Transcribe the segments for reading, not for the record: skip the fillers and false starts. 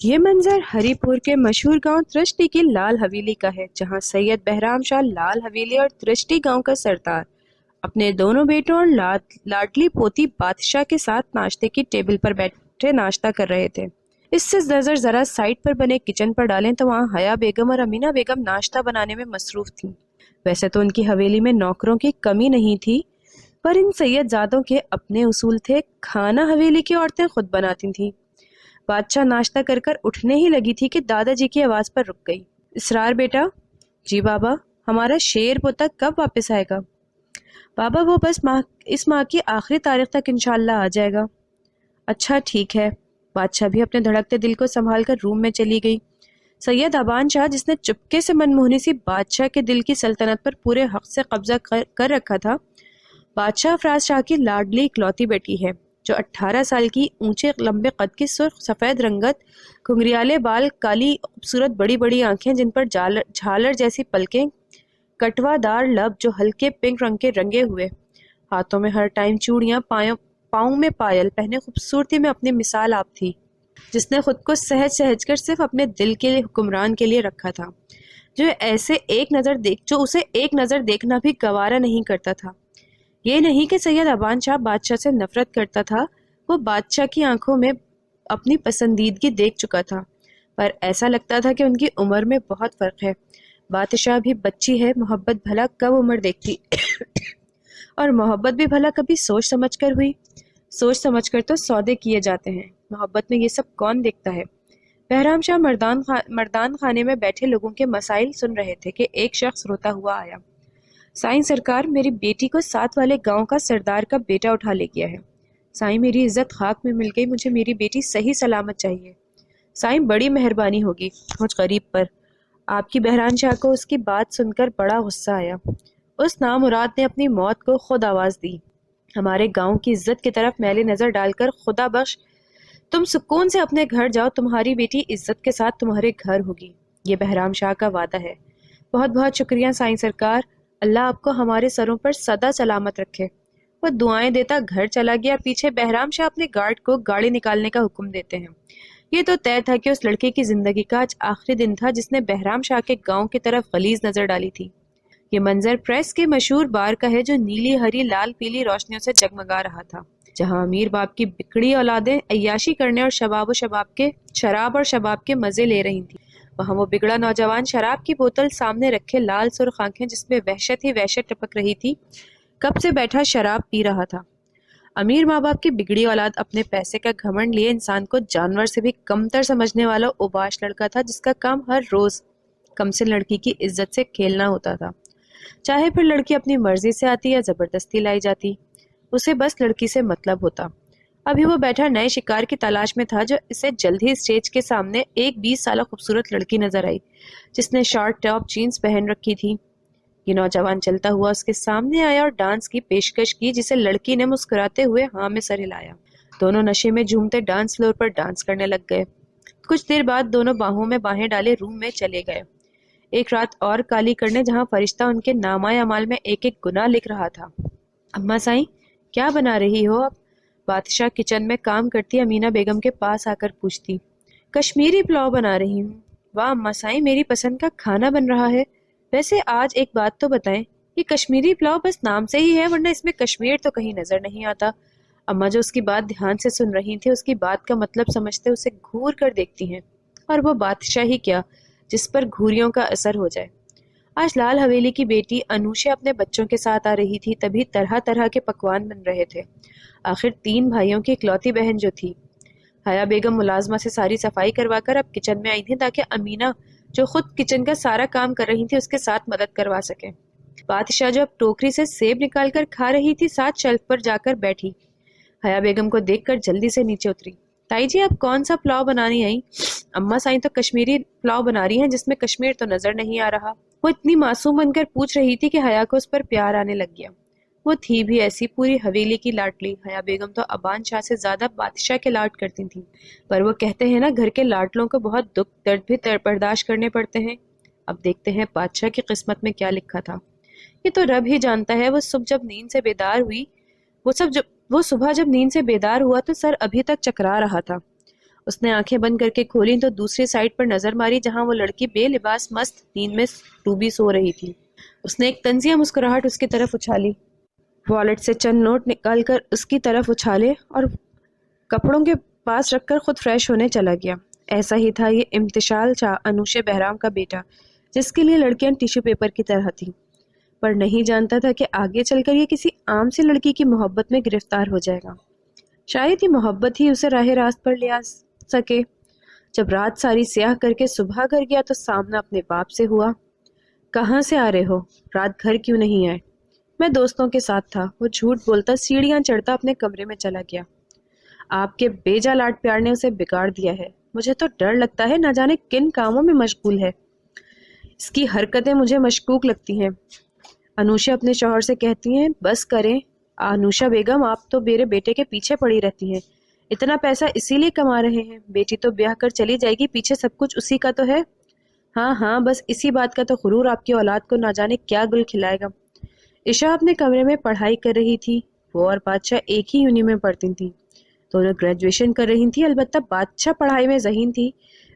یہ منظر ہری پور کے مشہور گاؤں ترشٹی کی لال حویلی کا ہے، جہاں سید بہرام شاہ لال حویلی اور ترشٹی گاؤں کا سردار اپنے دونوں بیٹوں اور لاڈلی پوتی بادشاہ کے ساتھ ناشتے کی ٹیبل پر بیٹھے ناشتہ کر رہے تھے۔ اس سے نظر ذرا سائٹ پر بنے کچن پر ڈالیں تو وہاں حیا بیگم اور امینہ بیگم ناشتہ بنانے میں مصروف تھیں۔ ویسے تو ان کی حویلی میں نوکروں کی کمی نہیں تھی، پر ان سید زادوں کے اپنے اصول تھے، کھانا حویلی کی عورتیں خود بناتی تھیں۔ بادشاہ ناشتہ کر کر اٹھنے ہی لگی تھی کہ دادا جی کی آواز پر رک گئی۔ اسرار بیٹا۔ جی بابا۔ ہمارا شیر پوتا کب واپس آئے گا؟ بابا وہ بس اس ماہ کی آخری تاریخ تک انشاءاللہ آ جائے گا۔ اچھا ٹھیک ہے۔ بادشاہ بھی اپنے دھڑکتے دل کو سنبھال کر روم میں چلی گئی۔ سید ابان شاہ، جس نے چپکے سے منموہنی سی بادشاہ کے دل کی سلطنت پر پورے حق سے قبضہ کر رکھا تھا، بادشاہ افراز شاہ کی لاڈلی اکلوتی بیٹی ہے، جو 18 سال کی، اونچے لمبے قد کی، سرخ سفید رنگت، گھنگریالے بال، کالی خوبصورت بڑی بڑی آنکھیں جن پر جھالر جیسی پلکیں، کٹوا دار لب جو ہلکے پنک رنگ کے رنگے ہوئے، ہاتھوں میں ہر ٹائم چوڑیاں، پاؤں میں پائل پہنے خوبصورتی میں اپنی مثال آپ تھی، جس نے خود کو سہج سہج کر صرف اپنے دل کے حکمران کے لیے رکھا تھا، جو اسے ایک نظر دیکھنا بھی گوارا نہیں کرتا تھا۔ یہ نہیں کہ سید ابان شاہ بادشاہ سے نفرت کرتا تھا، وہ بادشاہ کی آنکھوں میں اپنی پسندیدگی دیکھ چکا تھا، پر ایسا لگتا تھا کہ ان کی عمر میں بہت فرق ہے۔ بادشاہ بھی بچی ہے، محبت بھلا کب عمر دیکھتی اور محبت بھی بھلا کبھی سوچ سمجھ کر ہوئی؟ سوچ سمجھ کر تو سودے کیے جاتے ہیں، محبت میں یہ سب کون دیکھتا ہے؟ بہرام شاہ مردان خانے میں بیٹھے لوگوں کے مسائل سن رہے تھے کہ ایک شخص روتا ہوا آیا۔ سائیں سرکار، میری بیٹی کو ساتھ والے گاؤں کا سردار کا بیٹا اٹھا لے گیا ہے۔ سائیں، میری عزت خاک میں مل گئی، مجھے میری بیٹی صحیح سلامت چاہیے۔ سائیں، بڑی مہربانی ہوگی مجھ غریب پر۔ آپ کی بہرام شاہ کو اس کی بات سن کر بڑا غصہ آیا۔ اس نامراد نے اپنی موت کو خود آواز دی۔ ہمارے گاؤں کی عزت کی طرف میلی نظر ڈال کر خدا بخش تم سکون سے اپنے گھر جاؤ، تمہاری بیٹی عزت کے ساتھ تمہارے گھر ہوگی، یہ بہرام شاہ کا وعدہ ہے۔ بہت بہت شکریہ سائیں سرکار، اللہ آپ کو ہمارے سروں پر سدا سلامت رکھے۔ وہ دعائیں دیتا گھر چلا گیا۔ پیچھے بہرام شاہ اپنے گارڈ کو گاڑی نکالنے کا حکم دیتے ہیں۔ یہ تو طے تھا کہ اس لڑکے کی زندگی کا آج آخری دن تھا جس نے بہرام شاہ کے گاؤں کی طرف غلیظ نظر ڈالی تھی۔ یہ منظر پریس کے مشہور بار کا ہے جو نیلی ہری لال پیلی روشنیوں سے جگمگا رہا تھا، جہاں امیر باپ کی بگڑی اولادیں عیاشی کرنے اور شراب اور شباب کے مزے لے رہی تھیں، وہاں وہ بگڑا نوجوان شراب کی بوتل سامنے رکھے، لال سرخ آنکھیں جس میں وحشت ہی وحشت ٹپک رہی تھی، کب سے بیٹھا شراب پی رہا تھا۔ امیر ماں باپ کی بگڑی اولاد اپنے پیسے کا گھمنڈ لیے انسان کو جانور سے بھی کمتر سمجھنے والا اوباش لڑکا تھا، جس کا کام ہر روز کمسن لڑکی کی عزت سے کھیلنا ہوتا تھا، چاہے پھر لڑکی اپنی مرضی سے آتی یا زبردستی لائی جاتی، اسے بس لڑکی سے مطلب ہوتا۔ ابھی وہ بیٹھا نئے شکار کی تلاش میں تھا، جو اسے جلد ہی اسٹیج کے سامنے ایک 20 سالہ خوبصورت لڑکی نظر آئی، جس نے شارٹ ٹاپ جینز پہن رکھی تھی۔ یہ نوجوان چلتا ہوا اس کے سامنے آیا اور ڈانس کی پیشکش کی، جسے لڑکی نے مسکراتے ہوئے ہاں میں سر ہلایا۔ دونوں نشے میں جھومتے ڈانس فلور پر ڈانس کرنے لگ گئے۔ کچھ دیر بعد دونوں باہوں میں باہیں ڈالے روم میں چلے گئے، ایک رات اور کالی کرنے، جہاں فرشتہ ان کے نامہ اعمال میں ایک ایک گناہ لکھ رہا تھا۔ اماں سائیں، کیا بنا رہی ہو اب؟ بادشاہ کچن میں کام کرتی امینہ بیگم کے پاس آ کر پوچھتی۔ کشمیری پلاؤ بنا رہی ہوں۔ واہ اماں سائیں، میری پسند کا کھانا بن رہا ہے۔ ویسے آج ایک بات تو بتائیں، یہ کشمیری پلاؤ بس نام سے ہی ہے، ورنہ اس میں کشمیر تو کہیں نظر نہیں آتا۔ اماں جو اس کی بات دھیان سے سن رہی تھی، اس کی بات کا مطلب سمجھتے اسے گھور کر دیکھتی ہیں، اور وہ بادشاہ ہی کیا جس پر گھوریوں کا اثر ہو جائے۔ آج لال حویلی کی بیٹی انوشا اپنے بچوں کے ساتھ آ رہی تھی، تبھی طرح طرح کے پکوان بن رہے تھے۔ آخر 3 بھائیوں کی اکلوتی بہن جو تھی، حیا بیگم ملازمہ سے ساری صفائی کروا کر اب کچن میں آئی تھی تاکہ امینہ جو خود کچن کا سارا کام کر رہی تھی اس کے ساتھ مدد کروا سکے۔ بادشاہ جو اب ٹوکری سے سیب نکال کر کھا رہی تھی، ساتھ شیلف پر جا کر بیٹھی، حیا بیگم کو دیکھ کر جلدی سے نیچے اتری۔ تائی جی آپ کون سا پلاؤ بنانی آئی؟ اماں سائیں تو کشمیری پلاؤ بنا رہی ہیں، جس میں کشمیر تو نظر نہیں آ رہا۔ وہ اتنی معصوم بن کر پوچھ رہی تھی کہ حیا کو اس پر پیار آنے لگ گیا۔ وہ تھی بھی ایسی پوری حویلی کی لاڈلی۔ حیا بیگم تو ابان شاہ سے زیادہ بادشاہ کے لاڈ کرتی تھیں، پر وہ کہتے ہیں نا، گھر کے لاڈلوں کو بہت دکھ درد بھی برداشت کرنے پڑتے ہیں۔ اب دیکھتے ہیں بادشاہ کی قسمت میں کیا لکھا تھا، یہ تو رب ہی جانتا ہے۔ وہ صبح جب نیند سے بیدار ہوا تو سر ابھی تک چکرا رہا تھا۔ اس نے آنکھیں بند کر کے کھولیں تو دوسری سائڈ پر نظر ماری جہاں وہ لڑکی بے لباس مست نیند میں ڈوبی سو رہی تھی۔ اس نے ایک طنزیہ مسکراہٹ اس کی طرف اچھالی، والیٹ سے چند نوٹ نکال کر اس کی طرف اچھالے اور کپڑوں کے پاس رکھ کر خود فریش ہونے چلا گیا۔ ایسا ہی تھا یہ امتشال شاہ، انوش بہرام کا بیٹا، جس کے لیے لڑکیاں ٹیشو پیپر کی طرح تھیں، پر نہیں جانتا تھا کہ آگے چل کر یہ کسی عام سی لڑکی کی محبت میں گرفتار ہو جائے گا۔ شاید یہ محبت ہی اسے راہ راست پر لے آ سکے۔ جب رات ساری سیاہ کر کے صبح گھر گیا تو سامنا اپنے باپ سے ہوا۔ کہاں سے آ رہے ہو؟ رات گھر کیوں نہیں آئے؟ میں دوستوں کے ساتھ تھا، وہ جھوٹ بولتا سیڑھیاں چڑھتا اپنے کمرے میں چلا گیا۔ آپ کے بیجا لاڈ پیار نے اسے بگاڑ دیا ہے۔ مجھے تو ڈر لگتا ہے، نہ جانے کن کاموں میں مشغول ہے۔ اس کی حرکتیں مجھے مشکوک لگتی ہیں۔ انوشا اپنے شوہر سے کہتی ہیں، بس کریں انوشا بیگم، آپ تو میرے بیٹے کے پیچھے پڑی رہتی ہیں، اتنا پیسہ اسی لیے کما رہے ہیں، بیٹی تو بیاہ کر چلی جائے گی، پیچھے سب کچھ اسی کا تو ہے۔ ہاں ہاں، بس اسی بات کا تو غرور آپ کی اولاد کو نہ جانے کیا گل کھلائے گا۔ عشا اپنے کمرے میں پڑھائی کر رہی تھی۔ وہ اور بادشاہ ایک ہی یونی میں پڑھتی تھیں، دونوں گریجویشن کر رہی تھیں، البتہ بادشاہ پڑھائی میں ذہین تھی۔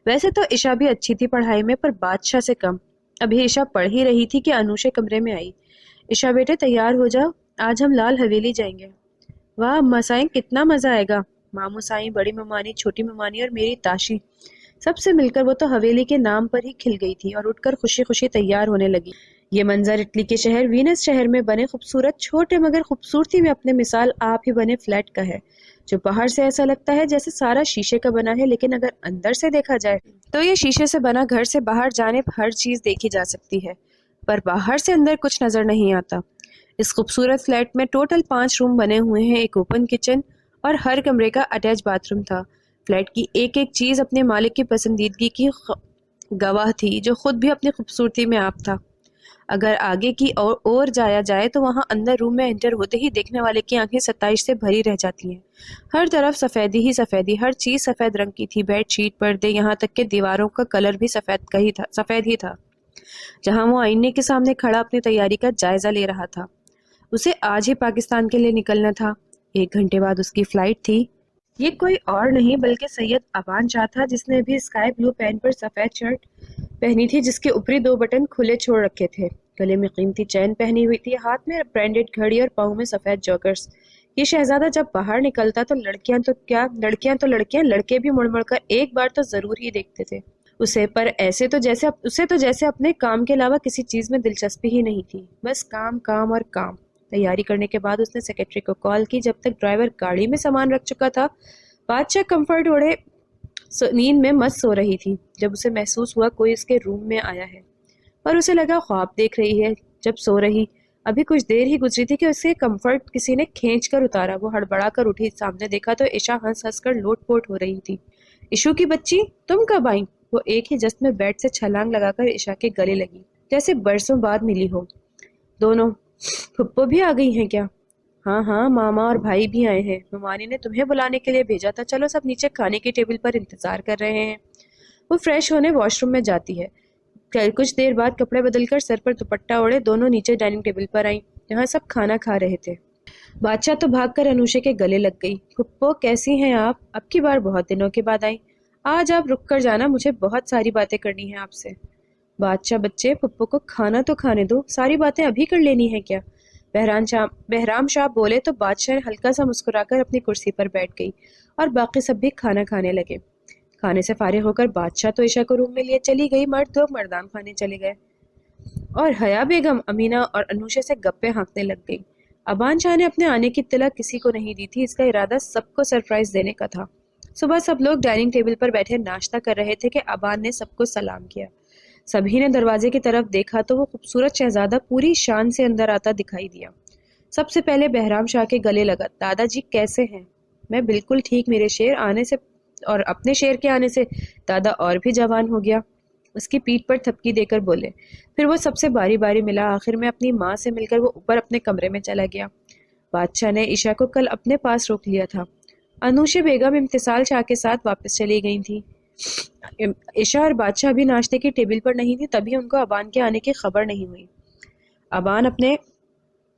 ویسے تو عشا بھی اچھی تھی پڑھائی میں، پر بادشاہ سے کم۔ ابھی عشا پڑھ ہی رہی تھی کہ انوشا کمرے میں آئی۔ عشا بیٹے تیار ہو جاؤ، آج ہم لال حویلی جائیں گے۔ واہ اماں سائیں، کتنا مزہ آئے گا۔ ماموں سائیں، بڑی ممانی، چھوٹی ممانی اور میری تاشی، سب سے مل کر وہ تو حویلی کے نام پر ہی کھل گئی تھی اور اٹھ کر خوشی خوشی تیار ہونے لگی۔ یہ منظر اٹلی کے شہر وینس شہر میں بنے خوبصورت چھوٹے مگر خوبصورتی میں اپنے مثال آپ ہی بنے فلیٹ کا ہے، جو باہر سے ایسا لگتا ہے جیسے سارا شیشے کا بنا ہے، لیکن اگر اندر سے دیکھا جائے تو یہ شیشے سے بنا گھر سے باہر جانب ہر چیز دیکھی جا سکتی ہے، پر باہر سے اندر کچھ نظر نہیں آتا۔ اس خوبصورت فلیٹ میں ٹوٹل 5 روم بنے ہوئے ہیں، ایک اوپن کچن اور ہر کمرے کا اٹیچ باتھ روم تھا۔ فلیٹ کی ایک ایک چیز اپنے مالک کی پسندیدگی کی گواہ تھی، جو خود بھی اپنی خوبصورتی میں آپ تھا۔ اگر آگے کی اور جایا جائے تو وہاں اندر روم میں انٹر ہوتے ہی دیکھنے والے کی آنکھیں ستائش سے بھری رہ جاتی ہیں۔ ہر طرف سفیدی ہی سفیدی، ہر چیز سفید رنگ کی تھی، بیڈ شیٹ، پردے، یہاں تک کہ دیواروں کا کلر بھی سفید ہی تھا۔ جہاں وہ آئینے کے سامنے کھڑا اپنی تیاری کا جائزہ لے رہا تھا، اسے آج ہی پاکستان کے لیے نکلنا تھا۔ 1 گھنٹے بعد اس کی فلائٹ تھی۔ یہ کوئی اور نہیں بلکہ سید ابان شاہ تھا، جس نے ابھی اسکائی بلو پین پر سفید شرٹ پہنی تھی، جس کے اوپری 2 بٹن کھلے چھوڑ رکھے تھے، گلے میں قیمتی چین پہنی ہوئی تھی، ہاتھ میں برانڈڈ گھڑی اور پاؤں میں سفید جوکرز۔ یہ شہزادہ جب باہر نکلتا تو لڑکیاں تو لڑکیاں، لڑکے بھی مڑ مڑ کر ایک بار تو ضرور ہی دیکھتے تھے اسے، پر اسے تو جیسے اپنے کام کے علاوہ کسی چیز میں دلچسپی ہی نہیں تھی، بس کام کام اور کام۔ تیاری کرنے کے بعد اس نے سیکرٹری کو کال کی۔ جب تک ڈرائیور گاڑی میں سامان رکھ چکا تھا، بادشاہ کمفرٹ اوڑھے نیند میں مست سو رہی تھی، جب اسے محسوس ہوا کوئی اس کے روم میں آیا ہے، پر اسے لگا خواب دیکھ رہی ہے۔ جب سو رہی ابھی کچھ دیر ہی گزری تھی کہ اسے کمفرٹ کسی نے کھینچ کر اتارا۔ وہ ہڑبڑا کر اٹھی، سامنے دیکھا تو عشا ہنس ہنس کر لوٹ پوٹ ہو رہی تھی۔ عشو کی بچی، تم کب آئیں؟ وہ ایک ہی جست میں بیڈ سے چھلانگ لگا کر عشا کے گلے لگی، جیسے برسوں بعد ملی ہو۔ دونوں پھپھو بھی آ گئی ہیں کیا؟ ہاں ہاں، ماما اور بھائی بھی آئے ہیں، ممانی نے تمہیں بلانے کے لیے بھیجا تھا، چلو سب نیچے کھانے کی ٹیبل پر انتظار کر رہے ہیں۔ وہ فریش ہونے واش روم میں جاتی ہے۔ کچھ دیر بعد کپڑے بدل کر سر پر دوپٹہ اوڑھے دونوں نیچے ڈائننگ ٹیبل پر آئیں، جہاں سب کھانا کھا رہے تھے۔ بادشاہ تو بھاگ کر انوشے کے گلے لگ گئی۔ پھپھو کیسی ہیں آپ؟ اب کی بار بہت دنوں کے بعد آئیں، آج آپ رک کر جانا، مجھے بہت ساری باتیں کرنی ہیں آپ سے۔ بادشاہ بچے، پھپھو کو کھانا تو کھانے دو، ساری باتیں ابھی کر لینی ہے کیا؟ بہرام شاہ بولے تو بادشاہ ہلکا سا مسکرا کر اپنی کرسی پر بیٹھ گئی اور باقی سب بھی کھانا کھانے لگے۔ کھانے سے فارغ ہو کر بادشاہ تو عشا کو روم میں لیے چلی گئی، مرد لوگ مردان کھانے چلے گئے اور حیا بیگم امینا اور انوشے سے گپے ہانکنے لگ گئی۔ ابان شاہ نے اپنے آنے کی اطلاع کسی کو نہیں دی تھی، اس کا ارادہ سب کو سرپرائز دینے کا تھا۔ صبح سب لوگ ڈائننگ ٹیبل پر بیٹھے ناشتہ کر رہے تھے کہ ابان نے سب کو سلام کیا۔ سبھی نے دروازے کی طرف دیکھا تو وہ خوبصورت شہزادہ پوری شان سے اندر آتا دکھائی دیا۔ سب سے پہلے بہرام شاہ کے گلے لگا۔ دادا جی کیسے ہیں؟ میں بالکل ٹھیک، میرے شیر آنے سے اور اپنے شیر کے آنے سے دادا اور بھی جوان ہو گیا، اس کی پیٹھ پر تھپکی دے کر بولے۔ پھر وہ سب سے باری باری ملا، آخر میں اپنی ماں سے مل کر وہ اوپر اپنے کمرے میں چلا گیا۔ بادشاہ نے عشا کو کل اپنے پاس روک لیا تھا۔ انوشے بیگم امتسال شاہ کے ساتھ واپس چلی گئی تھی۔ عشا اور بادشاہ بھی ناشتے کی ٹیبل پر نہیں تھی، تبھی ان کو ابان کے آنے کی خبر نہیں ہوئی۔ ابان اپنے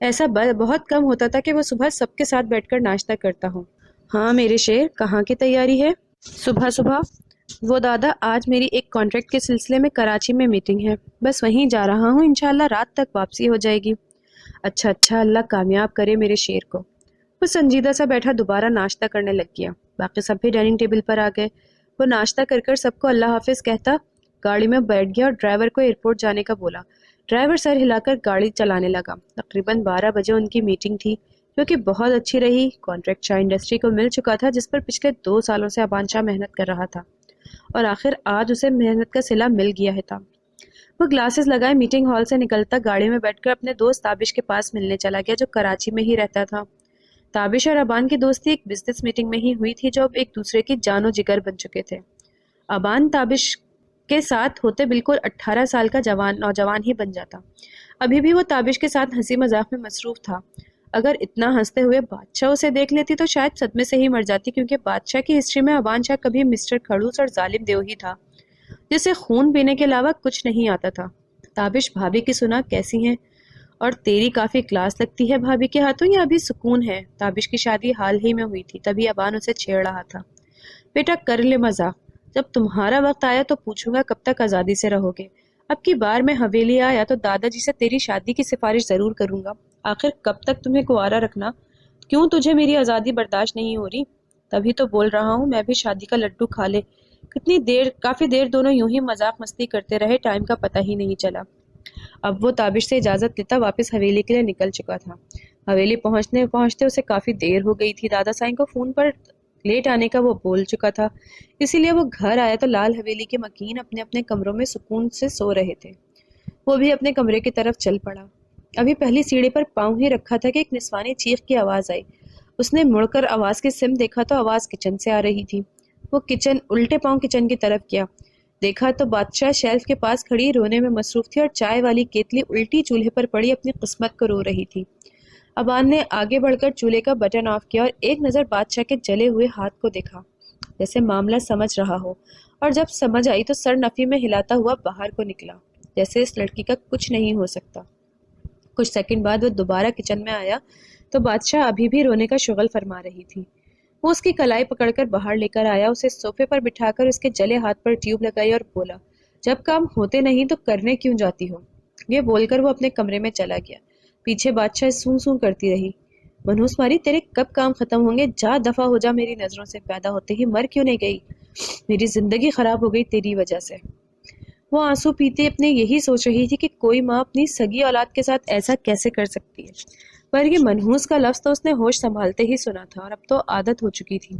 ایسا بہت کم ہوتا تھا کہ وہ صبح سب کے ساتھ بیٹھ کر ناشتہ کرتا ہوں۔ ہاں میرے شیر، کہاں کی تیاری ہے؟ صبح صبح؟ وہ دادا، آج میری ایک کانٹریکٹ کے سلسلے میں کراچی میں میٹنگ ہے، بس وہیں جا رہا ہوں، انشاءاللہ رات تک واپسی ہو جائے گی۔ اچھا اچھا، اللہ کامیاب کرے میرے شیر کو۔ وہ سنجیدہ سا بیٹھا دوبارہ ناشتہ کرنے لگ گیا۔ باقی سب بھی ڈائننگ ٹیبل پر آ گئے۔ وہ ناشتہ کر کر سب کو اللہ حافظ کہتا گاڑی میں بیٹھ گیا اور ڈرائیور کو ایئرپورٹ جانے کا بولا۔ ڈرائیور سر ہلا کر گاڑی چلانے لگا۔ تقریباً 12 بجے ان کی میٹنگ تھی، جو کہ بہت اچھی رہی۔ کانٹریکٹ شاہ انڈسٹری کو مل چکا تھا، جس پر پچھلے 2 سالوں سے ابان شاہ محنت کر رہا تھا، اور آخر آج اسے محنت کا صلہ مل گیا ہے تھا۔ وہ گلاسز لگائے میٹنگ ہال سے نکلتا گاڑی میں بیٹھ کر اپنے دوست تابش کے پاس ملنے چلا گیا، جو کراچی میں ہی رہتا تھا۔ تابش اور ابان کی دوستی ایک بزنس میٹنگ میں ہی ہوئی تھی، جو اب ایک دوسرے کی جان و جگر بن چکے تھے۔ ابان تابش کے ساتھ ہوتے بالکل 18 سال کا نوجوان ہی بن جاتا۔ ابھی بھی وہ تابش کے ساتھ ہنسی مذاق میں مصروف تھا۔ اگر اتنا ہنستے ہوئے بادشاہ اسے دیکھ لیتی تو شاید صدمے سے ہی مر جاتی، کیونکہ بادشاہ کی ہسٹری میں ابان شاہ کبھی مسٹر کھڑوس اور ظالم دیو ہی تھا، جسے خون پینے کے علاوہ کچھ نہیں آتا تھا۔ تابش، بھابھی کی سنا کیسی ہیں؟ اور تیری کافی کلاس لگتی ہے بھابھی کے ہاتھوں، یا ابھی سکون ہے؟ تابش کی شادی حال ہی میں ہوئی تھی، تبھی ابان اسے چھیڑ رہا تھا۔ بیٹا کر لے مذاق، جب تمہارا وقت آیا تو پوچھوں گا کب تک آزادی سے رہو گے۔ اب کی بار میں حویلی آیا تو دادا جی سے تیری شادی کی سفارش ضرور کروں گا۔ آخر کب تک تمہیں کنوارا رکھنا؟ کیوں تجھے میری آزادی برداشت نہیں ہو رہی؟ تبھی تو بول رہا ہوں میں بھی شادی کا لڈو کھا لے۔ کافی دیر دونوں یوں ہی مذاق مستی کرتے رہے، ٹائم کا پتہ ہی نہیں چلا۔ اب وہ تابش سے اجازت لیتا واپس حویلی کے لیے نکل چکا تھا۔ حویلی پہنچتے اسے کافی دیر ہو گئی تھی۔ دادا سائیں کو فون پر لیٹ آنے کا وہ بول چکا تھا، اسی لیے وہ گھر آیا تو لال حویلی کے مکین اپنے اپنے کمروں میں سکون سے سو رہے تھے۔ وہ بھی اپنے کمرے کی طرف چل پڑا۔ ابھی پہلی سیڑھی پر پاؤں ہی رکھا تھا کہ ایک نسوانی چیخ کی آواز آئی۔ اس نے مڑ کر آواز کی سمت دیکھا تو آواز کچن سے آ رہی تھی۔ وہ الٹے پاؤں کچن کی طرف گیا، دیکھا تو بادشاہ شیلف کے پاس کھڑی رونے میں مصروف تھی، اور چائے والی کیتلی الٹی چولہے پر پڑی اپنی قسمت کو رو رہی تھی۔ ابان نے آگے بڑھ کر چولہے کا بٹن آف کیا اور ایک نظر بادشاہ کے جلے ہوئے ہاتھ کو دیکھا، جیسے معاملہ سمجھ رہا ہو، اور جب سمجھ آئی تو سر نفی میں ہلاتا ہوا باہر کو نکلا، جیسے اس لڑکی کا کچھ نہیں ہو سکتا۔ کچھ سیکنڈ بعد وہ دوبارہ کچن میں آیا تو بادشاہ ابھی بھی رونے کا شغل فرما رہی تھی۔ وہ اس کی کلائی پکڑ کر باہر لے کر آیا، اسے صوفے پر بٹھا کر اس کے جلے ہاتھ پر ٹیوب لگائی اور بولا، جب کام ہوتے نہیں تو کرنے کیوں جاتی ہو؟ یہ بول کر وہ اپنے کمرے میں چلا گیا۔ پیچھے بادشاہ سوں سوں کرتی رہی، منحوس ماری، تیرے کب کام ختم ہوں گے؟ جا دفع ہو جا میری نظروں سے، پیدا ہوتے ہی مر کیوں نہیں گئی؟ میری زندگی خراب ہو گئی تیری وجہ سے۔ وہ آنسو پیتے اپنے یہی سوچ رہی تھی کہ کوئی ماں اپنی سگی اولاد کے ساتھ ایسا کیسے کر سکتی ہے، پر یہ منحوس کا لفظ تو اس نے ہوش سنبھالتے ہی سنا تھا، اور اب تو عادت ہو چکی تھی۔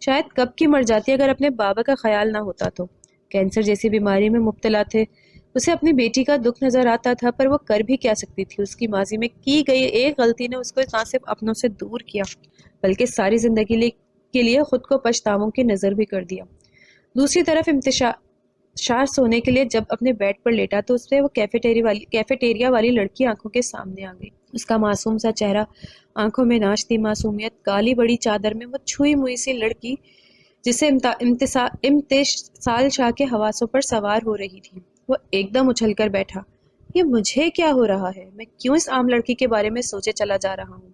شاید کب کی مر جاتی اگر اپنے بابا کا خیال نہ ہوتا تو۔ کینسر جیسی بیماری میں مبتلا تھے، اسے اپنی بیٹی کا دکھ نظر آتا تھا، پر وہ کر بھی کیا سکتی تھی؟ اس کی ماضی میں کی گئی ایک غلطی نے اس کو نہ صرف اپنوں سے دور کیا، بلکہ ساری زندگی کے لیے خود کو پچھتاووں کی نظر بھی کر دیا۔ دوسری طرف شار سونے کے لیے جب اپنے بیڈ پر لیٹا تو اس سے وہ کیفیٹیریا والی لڑکی آنکھوں کے سامنے آ گئی۔ اس کا معصوم سا چہرہ، آنکھوں میں ناشتی معصومیت، کالی بڑی چادر میں وہ چھوئی موئی سی لڑکی جسے امتسال شاہ کے حواسوں پر سوار ہو رہی تھی۔ وہ ایک دم اچھل کر بیٹھا۔ یہ مجھے کیا ہو رہا ہے؟ میں کیوں اس عام لڑکی کے بارے میں سوچے چلا جا رہا ہوں؟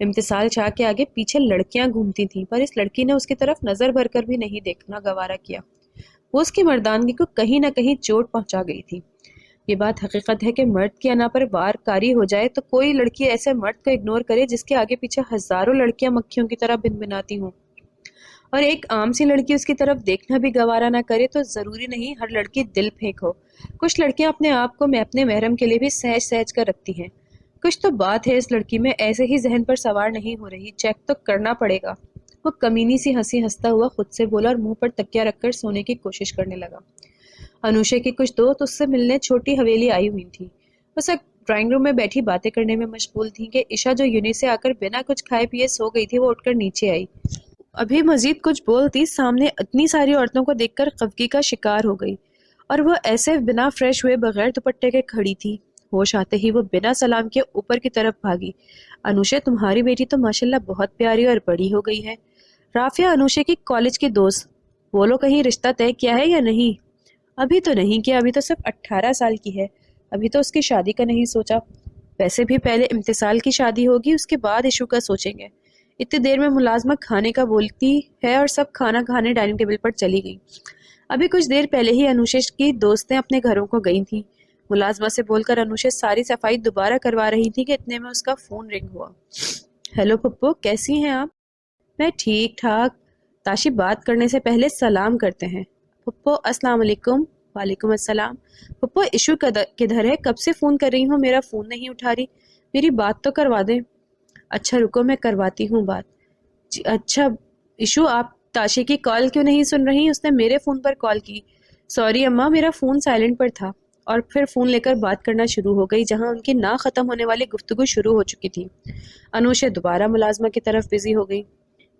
امتسال شاہ کے آگے پیچھے لڑکیاں گھومتی تھیں، پر اس لڑکی نے اس کی طرف نظر بھر کر بھی نہیں دیکھنا گوارا کیا۔ وہ اس کی مردانگی کو کہیں نہ کہیں چوٹ پہنچا گئی تھی۔ یہ بات حقیقت ہے کہ مرد کی انا پر وار کاری ہو جائے تو کوئی لڑکی ایسے مرد کو اگنور کرے جس کے آگے پیچھے ہزاروں لڑکیاں مکھیوں کی طرح بنبناتی ہوں، اور ایک عام سی لڑکی اس کی طرف دیکھنا بھی گوارا نہ کرے، تو ضروری نہیں ہر لڑکی دل پھینک ہو۔ کچھ لڑکیاں اپنے آپ کو اپنے محرم کے لیے بھی سہج سہج کر رکھتی ہیں۔ کچھ تو بات ہے اس لڑکی میں ایسے ہی ذہن پر سوار نہیں ہو رہی، چیک تو کرنا پڑے گا۔ وہ کمینی سی ہنسی ہنستا ہوا خود سے بولا اور منہ پر تکیہ رکھ کر سونے کی کوشش کرنے لگا۔ انوشے کی کچھ دوست اس سے ملنے چھوٹی حویلی آئی ہوئی تھی۔ وہ سب ڈرائنگ روم میں بیٹھی باتیں کرنے میں مشغول تھیں کہ عشا جو یونی سے آ کر بنا کچھ کھائے پیے سو گئی تھی، وہ اٹھ کر نیچے آئی۔ ابھی مزید کچھ بولتی، سامنے اتنی ساری عورتوں کو دیکھ کر خفگی کا شکار ہو گئی، اور وہ ایسے بنا فریش ہوئے بغیر دوپٹے کے کھڑی تھی۔ ہوش آتے ہی وہ بنا سلام کے اوپر کی طرف بھاگی۔ انوشے، تمہاری بیٹی تو ماشاءاللہ بہت پیاری اور بڑی ہو گئی ہے۔ رافعہ انوشے کی کالج کی دوست، بولو کہیں رشتہ طے کیا ہے یا نہیں؟ ابھی تو نہیں کیا، ابھی تو صرف 18 سال کی ہے، ابھی تو اس کی شادی کا نہیں سوچا۔ ویسے بھی پہلے امتسال کی شادی ہوگی، اس کے بعد ایشو کا سوچیں گے۔ اتنی دیر میں ملازمہ کھانے کا بولتی ہے اور سب کھانا کھانے ڈائننگ ٹیبل پر چلی گئی۔ ابھی کچھ دیر پہلے ہی انوشش کی دوستیں اپنے گھروں کو گئی تھیں۔ ملازمہ سے بول کر انوشش ساری صفائی دوبارہ کروا رہی تھی کہ اتنے میں اس کا فون رنگ ہوا۔ ہیلو پپو، کیسی ہیں آپ؟ میں ٹھیک ٹھاک۔ تاشی بات کرنے سے پہلے سلام کرتے ہیں۔ پپو السلام علیکم۔ وعلیکم السلام۔ پپو ایشو کدھر ہے؟ کب سے فون کر رہی ہوں، میرا فون نہیں اٹھا رہی، میری بات تو کروا دیں۔ اچھا رکو میں کرواتی ہوں بات۔ جی اچھا ایشو، آپ تاشی کی کال کیوں نہیں سن رہی؟ اس نے میرے فون پر کال کی۔ سوری اماں، میرا فون سائلنٹ پر تھا۔ اور پھر فون لے کر بات کرنا شروع ہو گئی، جہاں ان کی نہ ختم ہونے والی گفتگو شروع ہو چکی تھی۔ انوشے دوبارہ ملازمہ کی طرف بزی ہو گئی۔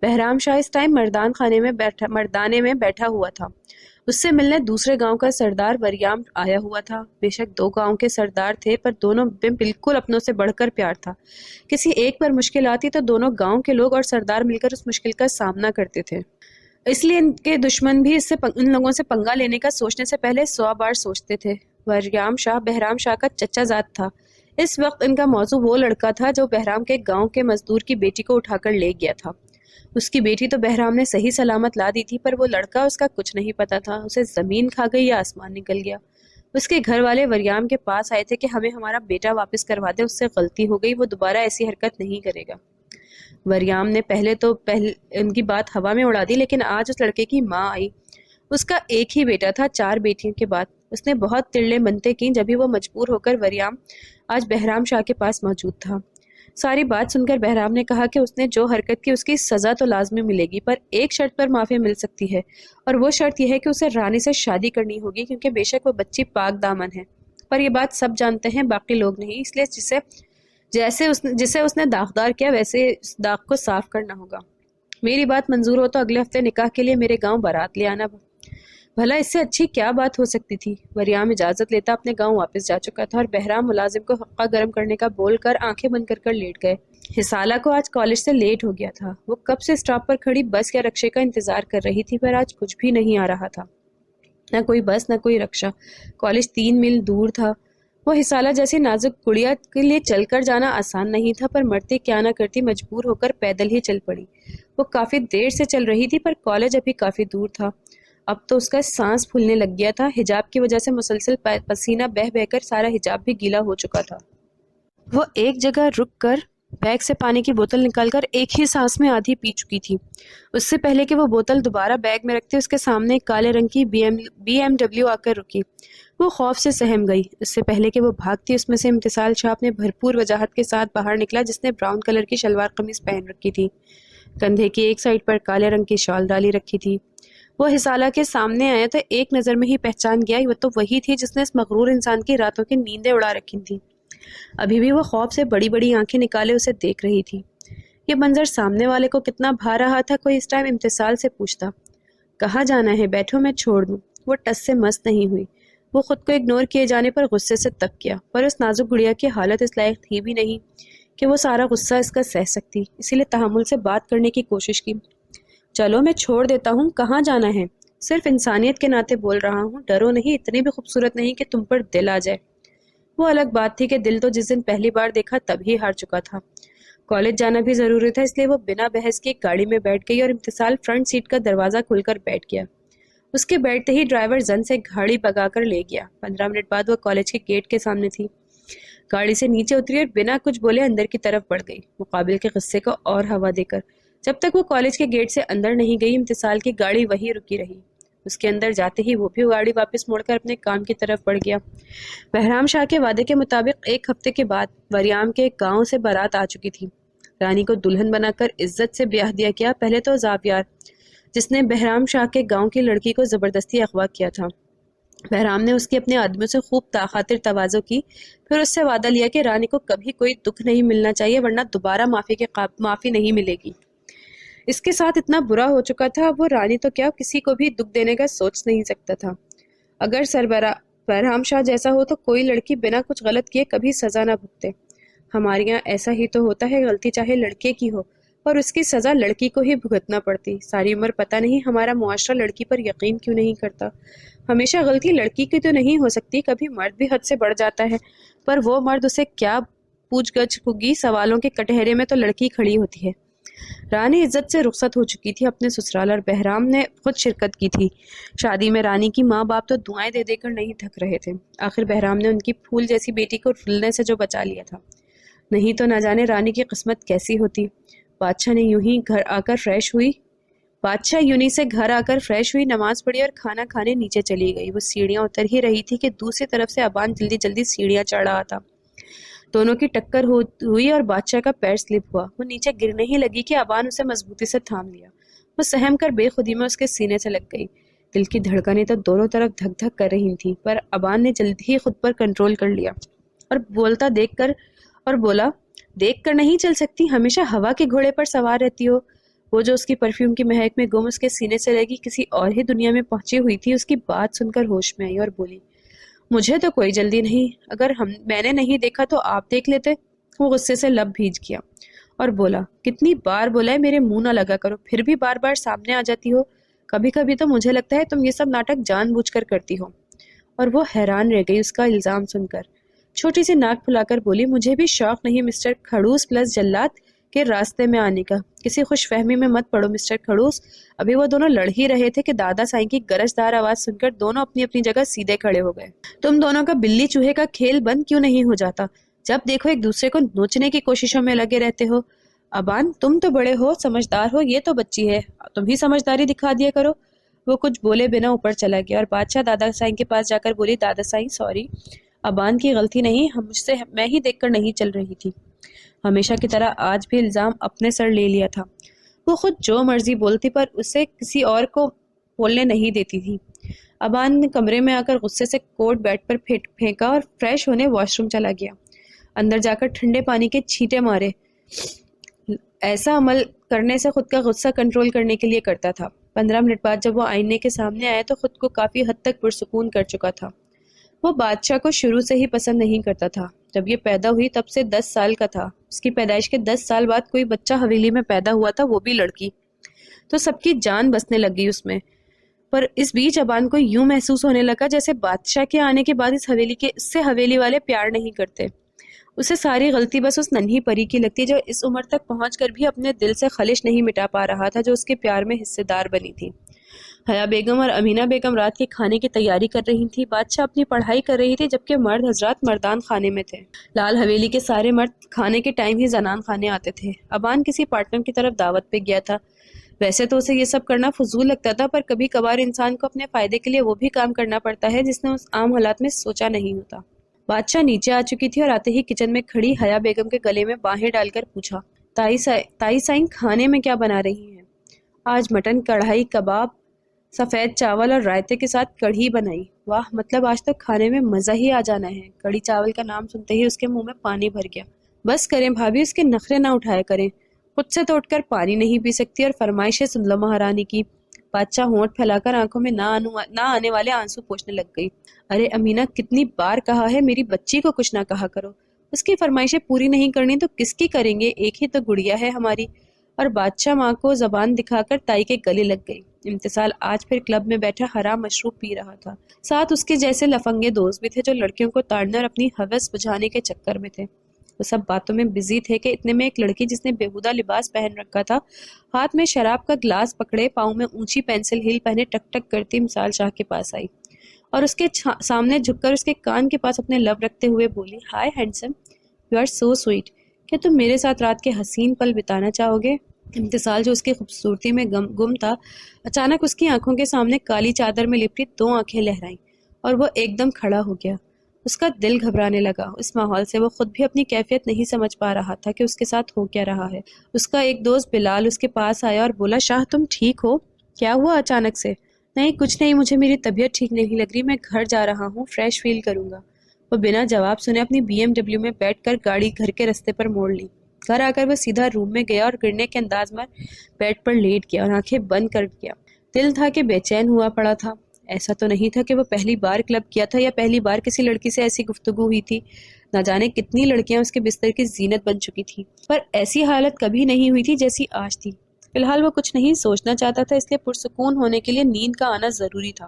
بہرام شاہ اس ٹائم مردانے میں بیٹھا ہوا تھا۔ اس سے ملنے دوسرے گاؤں کا سردار وریام آیا ہوا تھا۔ بے شک دو گاؤں کے سردار تھے، پر دونوں میں بالکل اپنوں سے بڑھ کر پیار تھا۔ کسی ایک پر مشکل آتی تو دونوں گاؤں کے لوگ اور سردار مل کر اس مشکل کا سامنا کرتے تھے۔ اس لیے ان کے دشمن بھی ان لوگوں سے پنگا لینے کا سوچنے سے پہلے 100 بار سوچتے تھے۔ وریام شاہ بہرام شاہ کا چچا زاد تھا۔ اس وقت ان کا موضوع وہ لڑکا تھا جو بہرام کے گاؤں کے مزدور کی بیٹی کو اٹھا کر لے گیا تھا۔ اس کی بیٹی تو بہرام نے صحیح سلامت لا دی تھی، پر وہ لڑکا، اس کا کچھ نہیں پتا تھا اسے زمین کھا گئی یا آسمان نکل گیا۔ اس کے گھر والے وریام کے پاس آئے تھے کہ ہمیں ہمارا بیٹا واپس کروا دے، اس سے غلطی ہو گئی، وہ دوبارہ ایسی حرکت نہیں کرے گا۔ وریام نے پہلے ان کی بات ہوا میں اڑا دی، لیکن آج اس لڑکے کی ماں آئی۔ اس کا ایک ہی بیٹا تھا 4 بیٹیوں کے بعد۔ اس نے بہت تڑلے منتیں کی، جبھی وہ مجبور ہو کر وریام آج بہرام شاہ کے پاس موجود تھا۔ ساری بات سن کر بہرام نے کہا کہ اس نے جو حرکت کی اس کی سزا تو لازمی ملے گی، پر ایک شرط پر معافی مل سکتی ہے، اور وہ شرط یہ ہے کہ اسے رانی سے شادی کرنی ہوگی، کیونکہ بے شک وہ بچی پاک دامن ہے، پر یہ بات سب جانتے ہیں، باقی لوگ نہیں، اس لیے جسے اس نے داغدار کیا ویسے اس داغ کو صاف کرنا ہوگا۔ میری بات منظور ہو تو اگلے ہفتے نکاح کے لیے میرے گاؤں بارات لے آنا۔ بھلا اس سے اچھی کیا بات ہو سکتی تھی؟ وریام اجازت لیتا اپنے گاؤں واپس جا چکا تھا، اور بہرام ملازم کو حقہ گرم کرنے کا بول کر آنکھیں بند کر لیٹ گئے۔ حصالہ کو آج کالج سے لیٹ ہو گیا تھا۔ وہ کب سے اسٹاپ پر کھڑی بس یا رکشے کا انتظار کر رہی تھی، پر آج کچھ بھی نہیں آ رہا تھا، نہ کوئی بس نہ کوئی رکشہ۔ کالج 3 میل دور تھا۔ وہ حصالہ جیسی نازک گڑیا کے لیے چل کر جانا آسان نہیں تھا، پر مرتی کیا نہ کرتی، مجبور ہو کر پیدل ہی چل پڑی۔ وہ کافی دیر سے چل رہی تھی، پر کالج ابھی کافی دور تھا۔ اب تو اس کا سانس پھولنے لگ گیا تھا، حجاب کی وجہ سے مسلسل پسینہ بہہ بہہ کر سارا حجاب بھی گیلا ہو چکا تھا۔ وہ ایک جگہ رک کر بیگ سے پانی کی بوتل نکال کر ایک ہی سانس میں آدھی پی چکی تھی۔ اس سے پہلے کہ وہ بوتل دوبارہ بیگ میں رکھتے، اس کے سامنے ایک کالے رنگ کی بی ایم ڈبلیو آ کر رکی۔ وہ خوف سے سہم گئی۔ اس سے پہلے کہ وہ بھاگتی، اس میں سے امتسال شاہ نے بھرپور وجاہت کے ساتھ باہر نکلا، جس نے براؤن کلر کی شلوار قمیض پہن رکھی تھی، کندھے کی ایک سائڈ پر کالے رنگ کی شال ڈالی رکھی تھی۔ وہ حصالہ کے سامنے آیا تو ایک نظر میں ہی پہچان گیا، وہ تو وہی تھی جس نے اس مغرور انسان کی راتوں کی نیندیں اڑا رکھی تھی۔ ابھی بھی وہ خوف سے بڑی بڑی آنکھیں نکالے اسے دیکھ رہی تھی۔ یہ منظر سامنے والے کو کتنا بھا رہا تھا، کوئی اس ٹائم امتسال سے پوچھتا، کہاں جانا ہے؟ بیٹھو میں چھوڑ دوں۔ وہ ٹس سے مست نہیں ہوئی۔ وہ خود کو اگنور کیے جانے پر غصے سے تپ کیا، پر اس نازک گڑیا کی حالت اس لائق تھی بھی نہیں کہ وہ سارا غصہ اس کا سہ سکتی، اسی لیے تحمل سے بات کرنے کی کوشش کی۔ چلو میں چھوڑ دیتا ہوں، کہاں جانا ہے؟ صرف انسانیت کے ناطے بول رہا ہوں، ڈرو نہیں، اتنی بھی خوبصورت نہیں کہ تم پر دل آ جائے۔ وہ الگ بات تھی کہ دل تو جس دن پہلی بار دیکھا تب ہی ہار چکا تھا۔ کالج جانا بھی ضروری تھا، اس لیے وہ بنا بحث کی ایک گاڑی میں بیٹھ گئی اور امتسال فرنٹ سیٹ کا دروازہ کھل کر بیٹھ گیا۔ اس کے بیٹھتے ہی ڈرائیور زن سے گاڑی بگا کر لے گیا۔ 15 منٹ بعد وہ کالج کے گیٹ کے سامنے تھی۔ گاڑی سے نیچے اتری اور بنا کچھ بولے اندر کی طرف بڑھ گئی، مقابل کے غصے کو اور ہوا دے کر۔ جب تک وہ کالج کے گیٹ سے اندر نہیں گئی، امتسال کی گاڑی وہیں رکی رہی۔ اس کے اندر جاتے ہی وہ بھی گاڑی واپس موڑ کر اپنے کام کی طرف بڑھ گیا۔ بہرام شاہ کے وعدے کے مطابق 1 ہفتے کے بعد وریام کے گاؤں سے بارات آ چکی تھی۔ رانی کو دلہن بنا کر عزت سے بیاہ دیا گیا۔ پہلے تو زاویار، جس نے بہرام شاہ کے گاؤں کی لڑکی کو زبردستی اغوا کیا تھا۔ بہرام نے اس کی اپنے آدمیوں سے خوب خاطر تواضع کی، پھر اس سے وعدہ لیا کہ رانی کو کبھی کوئی دکھ نہیں ملنا چاہیے، ورنہ دوبارہ معافی نہیں ملے گی۔ اس کے ساتھ اتنا برا ہو چکا تھا، وہ رانی تو کیا کسی کو بھی دکھ دینے کا سوچ نہیں سکتا تھا۔ اگر بہرام شاہ جیسا ہو تو کوئی لڑکی بنا کچھ غلط کیے کبھی سزا نہ بھگتے۔ ہمارے یہاں ایسا ہی تو ہوتا ہے، غلطی چاہے لڑکے کی ہو اور اس کی سزا لڑکی کو ہی بھگتنا پڑتی۔ ساری عمر پتہ نہیں ہمارا معاشرہ لڑکی پر یقین کیوں نہیں کرتا۔ ہمیشہ غلطی لڑکی کی تو نہیں ہو سکتی، کبھی مرد بھی حد سے بڑھ جاتا ہے، پر وہ مرد اسے کیا پوچھ گچھ ہوگی سوالوں کے کٹہرے میں تو لڑکی کھڑی ہوتی ہے۔ رانی عزت سے رخصت ہو چکی تھی اپنے سسرال، اور بہرام نے خود شرکت کی تھی شادی میں۔ رانی کی ماں باپ تو دعائیں دے دے کر نہیں تھک رہے تھے۔ آخر بہرام نے ان کی پھول جیسی بیٹی کو رلنے سے جو بچا لیا تھا، نہیں تو نہ جانے رانی کی قسمت کیسی ہوتی۔ بادشاہ یوں ہی سے گھر آ کر فریش ہوئی، نماز پڑھی اور کھانا کھانے نیچے چلی گئی۔ وہ سیڑھیاں اتر ہی رہی تھی کہ دوسری طرف سے ابان جلدی جلدی سیڑھیاں چڑھ رہا تھا۔ دونوں کی ٹکر ہوئی اور بادشاہ کا پیر سلپ ہوا۔ وہ نیچے گرنے ہی لگی کہ ابان اسے مضبوطی سے تھام لیا۔ وہ سہم کر بے خودی میں اس کے سینے سے لگ گئی۔ دل کی دھڑکنیں تو دونوں طرف دھک دھک کر رہی تھیں، پر ابان نے جلد ہی خود پر کنٹرول کر لیا اور بولا دیکھ کر نہیں چل سکتی، ہمیشہ ہوا کے گھوڑے پر سوار رہتی ہو۔ وہ جو اس کی پرفیوم کی مہک میں گم اس کے سینے سے لگی کسی اور ہی دنیا میں پہنچی ہوئی تھی۔ اس کی بات سن کر ہوش میں آئی اور بولی، مجھے تو کوئی جلدی نہیں، اگر میں نے نہیں دیکھا تو آپ دیکھ لیتے۔ وہ غصے سے لب بھیج گیا اور بولا، کتنی بار بولا ہے میرے منہ نہ لگا کرو، پھر بھی بار بار سامنے آ جاتی ہو۔ کبھی کبھی تو مجھے لگتا ہے تم یہ سب ناٹک جان بوجھ کر کرتی ہو۔ اور وہ حیران رہ گئی اس کا الزام سن کر۔ چھوٹی سی ناک پھلا کر بولی، مجھے بھی شوق نہیں مسٹر کھڑوس پلس جلات کے راستے میں آنے کا۔ کسی خوش فہمی میں مت پڑو مسٹر کھڑوس۔ ابھی وہ دونوں لڑ ہی رہے تھے کہ دادا سائیں کی گرجدار آواز سن کر دونوں اپنی اپنی جگہ سیدھے کھڑے ہو گئے۔ تم دونوں کا بلی چوہے کا کھیل بند کیوں نہیں ہو جاتا؟ جب دیکھو ایک دوسرے کو نوچنے کی کوششوں میں لگے رہتے ہو۔ ابان، تم تو بڑے ہو، سمجھدار ہو، یہ تو بچی ہے، تم ہی سمجھداری دکھا دیا کرو۔ وہ کچھ بولے بنا اوپر چلا گیا اور بادشاہ دادا سائیں کے پاس جا کر بولی، دادا سائیں سوری، ابان کی غلطی نہیں، میں ہی دیکھ کر نہیں چل رہی تھی۔ ہمیشہ کی طرح آج بھی الزام اپنے سر لے لیا تھا۔ وہ خود جو مرضی بولتی پر اسے کسی اور کو بولنے نہیں دیتی تھی۔ ابان نے کمرے میں آ کر غصے سے کوٹ بیڈ پر پھینکا اور فریش ہونے واش روم چلا گیا۔ اندر جا کر ٹھنڈے پانی کے چھینٹے مارے۔ ایسا عمل کرنے سے خود کا غصہ کنٹرول کرنے کے لیے کرتا تھا۔ 15 منٹ بعد جب وہ آئینے کے سامنے آیا تو خود کو کافی حد تک پرسکون کر چکا تھا۔ وہ بادشاہ کو شروع سے ہی پسند نہیں کرتا تھا۔ جب یہ پیدا ہوئی تب سے 10 سال کا تھا۔ اس کی پیدائش کے 10 سال بعد کوئی بچہ حویلی میں پیدا ہوا تھا، وہ بھی لڑکی، تو سب کی جان بسنے لگ گئی اس میں۔ پر اس بیچ ابان کو یوں محسوس ہونے لگا جیسے بادشاہ کے آنے کے بعد اس سے حویلی والے پیار نہیں کرتے۔ اسے ساری غلطی بس اس ننھی پری کی لگتی جو اس عمر تک پہنچ کر بھی اپنے دل سے خلش نہیں مٹا پا رہا تھا، جو اس کے پیار میں حصے دار بنی تھی۔ حیا بیگم اور امینہ بیگم رات کے کھانے کی تیاری کر رہی تھی۔ بادشاہ اپنی پڑھائی کر رہی تھی، جبکہ مرد حضرات مردان خانے میں تھے۔ لال حویلی کے سارے مرد کھانے کے ٹائم ہی زنان خانے آتے تھے۔ ابان کسی پارٹنر کی طرف دعوت پہ گیا تھا۔ ویسے تو اسے یہ سب کرنا فضول لگتا تھا، پر کبھی کبھار انسان کو اپنے فائدے کے لیے وہ بھی کام کرنا پڑتا ہے جس نے اس عام حالات میں سوچا نہیں ہوتا۔ بادشاہ نیچے آ چکی تھی اور آتے ہی کچن میں کھڑی حیا بیگم کے گلے میں باہیں ڈال کر پوچھا، تائی سائیں کھانے میں کیا بنا رہی ہیں؟ آج مٹن، کڑھائی کباب، سفید چاول اور رائتے کے ساتھ کڑھی بنائی۔ واہ، مطلب آج تو کھانے میں مزہ ہی آ جانا ہے۔ کڑھی چاول کا نام سنتے ہی اس کے منہ میں پانی بھر گیا۔ بس کریں بھابھی، اس کے نخرے نہ اٹھایا کریں، خود سے تو اٹھ کر پانی نہیں پی سکتی اور فرمائشیں سن لو مہارانی کی۔ بادشاہ ہونٹ پھیلا کر آنکھوں میں نہ آنے والے آنسو پوچھنے لگ گئی۔ ارے امینہ، کتنی بار کہا ہے میری بچی کو کچھ نہ کہا کرو، اس کی فرمائشیں پوری نہیں کرنی تو کس کی کریں گے، ایک ہی تو گڑیا ہے ہماری۔ اور بادشاہ ماں کو زبان دکھا کر تائی کے گلے لگ گئی۔ امتسال آج پھر کلب میں بیٹھا حرام مشروب پی رہا تھا۔ ساتھ اس کے جیسے لفنگے دوست بھی تھے جو لڑکیوں کو تاڑنے اور اپنی ہوس بجھانے کے چکر میں تھے۔ وہ سب باتوں میں بزی تھے کہ اتنے میں ایک لڑکی جس نے بیہودہ لباس پہن رکھا تھا، ہاتھ میں شراب کا گلاس پکڑے، پاؤں میں اونچی پینسل ہیل پہنے ٹک ٹک کرتی مثال شاہ کے پاس آئی اور اس کے سامنے جھک کر اس کے کان کے پاس اپنے لب رکھتے ہوئے بولی، hi handsome, you are so sweet, کیا تم میرے ساتھ رات کے حسین پل بتانا چاہو گے؟ امتسال جو اس کی خوبصورتی میں گم تھا، اچانک اس کی آنکھوں کے سامنے کالی چادر میں لپٹی 2 آنکھیں لہرائیں اور وہ ایک دم کھڑا ہو گیا۔ اس کا دل گھبرانے لگا۔ اس ماحول سے وہ خود بھی اپنی کیفیت نہیں سمجھ پا رہا تھا کہ اس کے ساتھ ہو کیا رہا ہے۔ اس کا ایک دوست بلال اس کے پاس آیا اور بولا، شاہ تم ٹھیک ہو؟ کیا ہوا اچانک سے؟ نہیں کچھ نہیں، مجھے میری طبیعت ٹھیک نہیں لگ رہی، میں گھر جا رہا ہوں، فریش فیل کروں گا۔ وہ بنا جواب سنے اپنی BMW میں بیٹھ کر گاڑی گھر کے رستے پر موڑ لی۔ گھر آ کر وہ سیدھا روم میں گیا اور گرنے کے انداز میں بیڈ پر لیٹ گیا اور آنکھیں بند کر گیا۔ دل تھا کہ بے چین ہوا پڑا تھا۔ ایسا تو نہیں تھا کہ وہ پہلی بار کلب کیا تھا یا پہلی بار کسی لڑکی سے ایسی گفتگو ہوئی تھی۔ نہ جانے کتنی لڑکیاں اس کے بستر کی زینت بن چکی تھی، پر ایسی حالت کبھی نہیں ہوئی تھی جیسی آج تھی۔ فی الحال وہ کچھ نہیں سوچنا چاہتا تھا، اس لیے پرسکون ہونے کے لیے نیند کا آنا ضروری تھا۔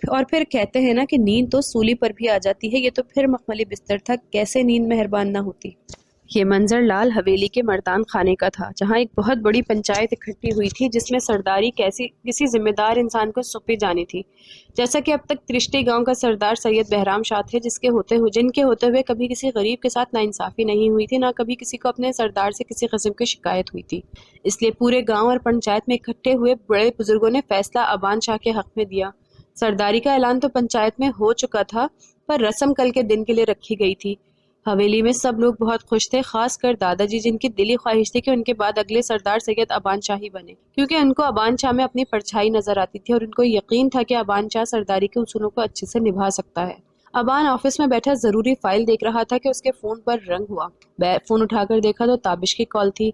اور پھر کہتے ہیں نا کہ نیند تو سولی پر بھی آ جاتی ہے، یہ تو پھر مخملی بستر تھا، کیسے نیند مہربان نہ ہوتی۔ یہ منظر لال حویلی کے مردان خانے کا تھا، جہاں ایک بہت بڑی پنچایت اکٹھی ہوئی تھی جس میں سرداری کسی ذمہ دار انسان کو سونپی جانی تھی۔ جیسا کہ اب تک ترشٹی گاؤں کا سردار سید بہرام شاہ تھے، جن کے ہوتے ہوئے کبھی کسی غریب کے ساتھ ناانصافی نہیں ہوئی تھی، نہ کبھی کسی کو اپنے سردار سے کسی قسم کی شکایت ہوئی تھی۔ اس لیے پورے گاؤں اور پنچایت میں اکٹھے ہوئے بڑے بزرگوں نے فیصلہ ابان شاہ کے حق میں دیا۔ سرداری کا اعلان تو پنچایت میں ہو چکا تھا، پر رسم کل کے دن کے لیے رکھی گئی تھی۔ حویلی میں سب لوگ بہت خوش تھے، خاص کر دادا جی، جن کی دلی خواہش تھی کہ ان کے بعد اگلے سردار سید ابان شاہ ہی بنے، کیونکہ ان کو ابان شاہ میں اپنی پرچھائی نظر آتی تھی اور ان کو یقین تھا کہ ابان شاہ سرداری کے اصولوں کو اچھے سے نبھا سکتا ہے۔ ابان آفس میں بیٹھا ضروری فائل دیکھ رہا تھا کہ اس کے فون پر رنگ ہوا۔ فون اٹھا کر دیکھا تو تابش کی کال تھی۔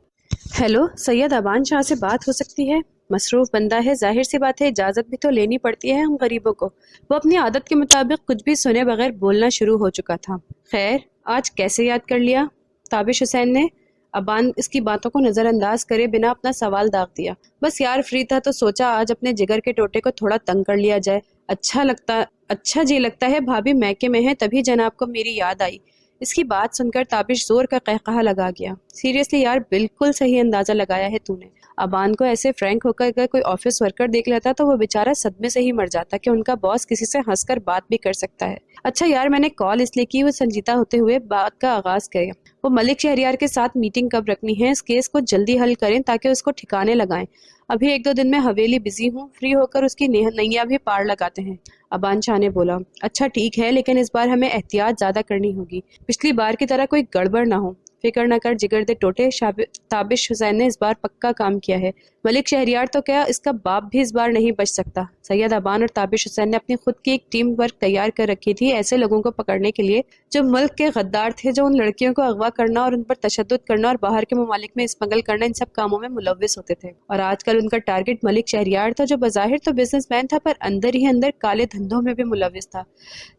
ہیلو، سید ابان شاہ سے بات ہو سکتی ہے؟ مصروف بندہ ہے، ظاہر سی بات ہے اجازت بھی تو لینی پڑتی ہے ہم غریبوں کو۔ وہ اپنی عادت کے مطابق کچھ بھی سنے بغیر بولنا شروع ہو چکا تھا۔ خیر، آج کیسے یاد کر لیا؟ تابش حسین نے ابان اس کی باتوں کو نظر انداز کرے بنا اپنا سوال داغ دیا۔ بس یار فری تھا تو سوچا آج اپنے جگر کے ٹوٹے کو تھوڑا تنگ کر لیا جائے۔ اچھا جی، لگتا ہے بھابھی میکے میں ہے، تبھی جناب کو میری یاد آئی۔ اس کی بات سن کر تابش زور کا قہقہہ لگا گیا۔ سیریسلی یار، بالکل صحیح اندازہ لگایا ہے تو نے۔ ابان کو ایسے فرینک ہو کر اگر کوئی آفس ورکر دیکھ لیتا تو وہ بیچارہ صدمے سے ہی مر جاتا کہ ان کا باس کسی سے ہنس کر بات بھی کر سکتا ہے۔ اچھا یار، میں نے کال اس لیے کی، وہ سنجیدہ ہوتے ہوئے بات کا آغاز کرے۔ وہ ملک شہریار کے ساتھ میٹنگ کب رکھنی ہے؟ اس کیس کو جلدی حل کریں تاکہ اس کو ٹھکانے لگائیں۔ ابھی 1-2 دن میں حویلی بزی ہوں، فری ہو کر اس کی نیا بھی پار لگاتے ہیں۔ ابان شاہ نے بولا۔ اچھا ٹھیک ہے، لیکن اس بار ہمیں احتیاط زیادہ کرنی ہوگی، پچھلی بار کی طرح کوئی گڑبڑ نہ ہو۔ فکر نہ کر جگر دے ٹوٹے، تابش حسین نے اس بار پکا کام کیا ہے۔ ملک شہریار تو کیا، اس کا باپ بھی اس بار نہیں بچ سکتا۔ سید ابان اور تابش حسین نے اپنی خود کی ایک ٹیم ورک تیار کر رکھی تھی ایسے لوگوں کو پکڑنے کے لیے جو ملک کے غدار تھے، جو ان لڑکیوں کو اغوا کرنا اور ان پر تشدد کرنا اور باہر کے ممالک میں اسمگل کرنا، ان سب کاموں میں ملوث ہوتے تھے۔ اور آج کل ان کا ٹارگٹ ملک شہریار تھا، جو بظاہر تو بزنس مین تھا پر اندر ہی اندر کالے دھندوں میں بھی ملوث تھا،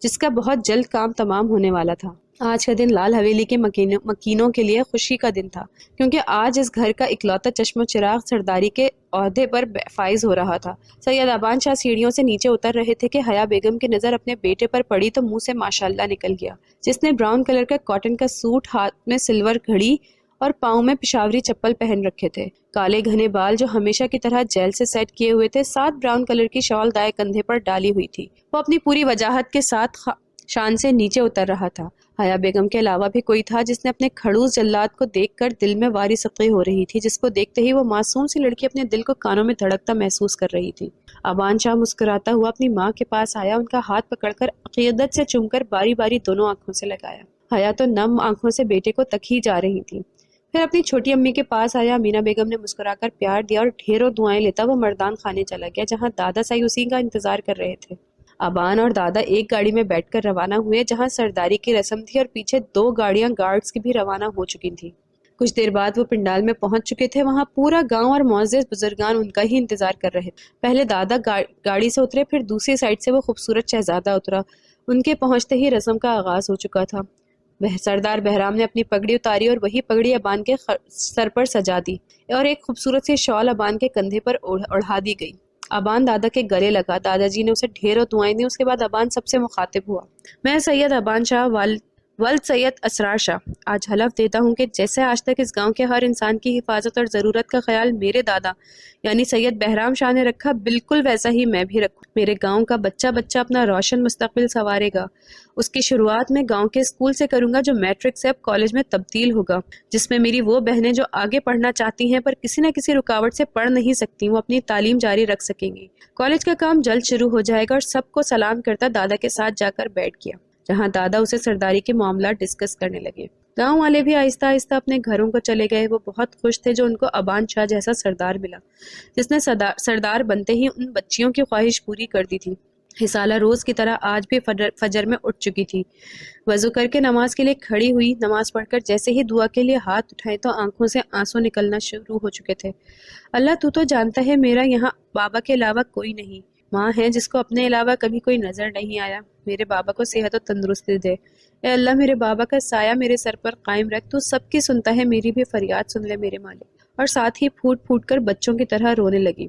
جس کا بہت جلد کام تمام ہونے والا تھا۔ آج کا دن لال حویلی کے مکینوں کے لیے خوشی کا دن تھا، کیونکہ آج اس گھر کا اکلوتا چشم و چراغ سرداری کے عہدے پر فائز ہو رہا تھا۔ سید ابان شاہ سیڑھیوں سے نیچے اتر رہے تھے کہ حیا بیگم کی نظر اپنے بیٹے پر پڑی تو منہ سے ماشاءاللہ نکل گیا، جس نے براؤن کلر کا کاٹن کا سوٹ، ہاتھ میں سلور گھڑی اور پاؤں میں پشاوری چپل پہن رکھے تھے۔ کالے گھنے بال جو ہمیشہ کی طرح جیل سے سیٹ کیے ہوئے تھے، ساتھ براؤن کلر کی شال دائیں کندھے پر ڈالی ہوئی تھی۔ وہ اپنی پوری وجاہت کے ساتھ شان سے نیچے اتر رہا تھا۔ حیا بیگم کے علاوہ بھی کوئی تھا جس نے اپنے کھڑوس جلاد کو دیکھ کر دل میں واری سقی ہو رہی تھی، جس کو دیکھتے ہی وہ معصوم سی لڑکی اپنے دل کو کانوں میں دھڑکتا محسوس کر رہی تھی۔ ابان شاہ مسکراتا ہوا اپنی ماں کے پاس آیا، ان کا ہاتھ پکڑ کر عقیدت سے چوم کر باری باری دونوں آنکھوں سے لگایا۔ حیا تو نم آنکھوں سے بیٹے کو تک ہی جا رہی تھی۔ پھر اپنی چھوٹی امی کے پاس آیا، امینا بیگم نے مسکرا کر پیار دیا اور ڈھیروں دعائیں لیتا وہ مردان خانے چلا گیا، جہاں دادا سائی اسی کا انتظار کر رہے تھے۔ ابان اور دادا ایک گاڑی میں بیٹھ کر روانہ ہوئے جہاں سرداری کی رسم تھی، اور پیچھے 2 گاڑیاں گارڈز کی بھی روانہ ہو چکی تھیں۔ کچھ دیر بعد وہ پنڈال میں پہنچ چکے تھے۔ وہاں پورا گاؤں اور معزز بزرگان ان کا ہی انتظار کر رہے تھے۔ پہلے دادا گاڑی سے اترے، پھر دوسری سائڈ سے وہ خوبصورت شہزادہ اترا۔ ان کے پہنچتے ہی رسم کا آغاز ہو چکا تھا۔ سردار بہرام نے اپنی پگڑی اتاری اور وہی پگڑی ابان کے سر پر سجا دی اور ایک خوبصورت سی شال ابان کے کندھے پر اڑھا دی گئی۔ ابان دادا کے گلے لگا، دادا جی نے اسے ڈھیروں دعائیں دی۔ اس کے بعد ابان سب سے مخاطب ہوا۔ میں سید ابان شاہ ولد سید اسرار شاہ آج حلف دیتا ہوں کہ جیسے آج تک اس گاؤں کے ہر انسان کی حفاظت اور ضرورت کا خیال میرے دادا یعنی سید بہرام شاہ نے رکھا، بالکل ویسا ہی میں بھی رکھوں۔ میرے گاؤں کا بچہ اپنا روشن مستقبل سنوارے گا۔ اس کی شروعات میں گاؤں کے اسکول سے کروں گا، جو میٹرک سے اب کالج میں تبدیل ہوگا، جس میں میری وہ بہنیں جو آگے پڑھنا چاہتی ہیں پر کسی نہ کسی رکاوٹ سے پڑھ نہیں سکتی، وہ اپنی تعلیم جاری رکھ سکیں گی۔ کالج کا کام جلد شروع ہو جائے گا۔ اور سب کو سلام کرتا دادا کے ساتھ جا کر بیٹھ گیا، جہاں دادا اسے سرداری کے معاملات ڈسکس کرنے لگے۔ گاؤں والے بھی آہستہ آہستہ اپنے گھروں کو چلے گئے۔ وہ بہت خوش تھے جو ان کو ابان شاہ جیسا سردار ملا، جس نے سردار بنتے ہی ان بچیوں کی خواہش پوری کر دی تھی۔ حصالہ روز کی طرح آج بھی فجر میں اٹھ چکی تھی، وضو کر کے نماز کے لیے کھڑی ہوئی۔ نماز پڑھ کر جیسے ہی دعا کے لیے ہاتھ اٹھائے تو آنکھوں سے آنسو نکلنا شروع ہو چکے تھے۔ اللہ تو جانتا ہے میرا یہاں بابا کے علاوہ کوئی نہیں، ماں ہے جس کو اپنے علاوہ کبھی کوئی نظر نہیں آیا، میرے بابا کو صحت و تندرستی دے۔ اے اللہ، میرے بابا کا سایہ میرے سر پر قائم رکھ، تو سب کی سنتا ہے، میری بھی فریاد سن لے میرے مالک۔ اور ساتھ ہی پھوٹ پھوٹ کر بچوں کی طرح رونے لگی۔